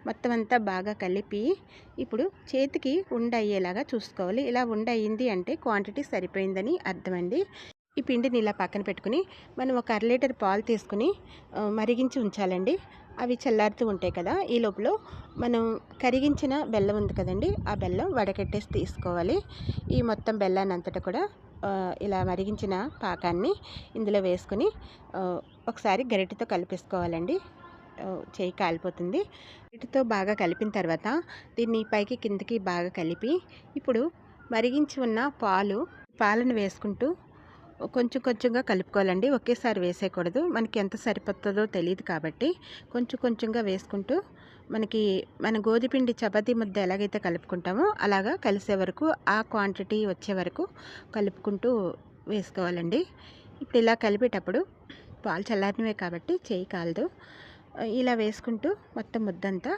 మొత్తం అంతా బాగా కలిపి ఇప్పుడు చేతికి ఉండ అయ్యేలాగా చూసుకోవాలి. ఇలా ఉండ అయ్యింది అంటే క్వాంటిటీ సరిపోయిందని అర్థమండి. ఈ పిండిని ఇలా పక్కన పెట్టుకుని మనం ఒక అర లీటర్ పాలు తీసుకుని మరిగించి ఉంచాలండి. అవి చల్లారుతూ ఉంటాయి కదా, ఈ లోపల మనం కరిగించిన బెల్లం ఉంది కదండి, ఆ బెల్లం వడకట్టేసి తీసుకోవాలి. ఈ మొత్తం బెల్లాన్ని అంతటా కూడా ఇలా మరిగించిన పాకాన్ని ఇందులో వేసుకుని ఒకసారి గరిటెతో కలిపేసుకోవాలండి. చేయి కాలిపోతుంది. వీటితో బాగా కలిపిన తర్వాత దీన్ని పైకి కిందకి బాగా కలిపి ఇప్పుడు మరిగించి ఉన్న పాలను వేసుకుంటూ కొంచెం కొంచెంగా కలుపుకోవాలండి. ఒకేసారి వేసేయకూడదు, మనకి ఎంత సరిపోతుందో తెలియదు కాబట్టి కొంచెం కొంచెంగా వేసుకుంటూ మన గోధుమపిండి చపాతీ ముద్ద ఎలాగైతే కలుపుకుంటామో అలాగా కలిసే వరకు, ఆ క్వాంటిటీ వచ్చే వరకు కలుపుకుంటూ వేసుకోవాలండి. ఇప్పుడు ఇలా కలిపేటప్పుడు పాలు చల్లారినవే కాబట్టి చేయి కాలదు. ఇలా వేసుకుంటూ మొత్తం ముద్దంతా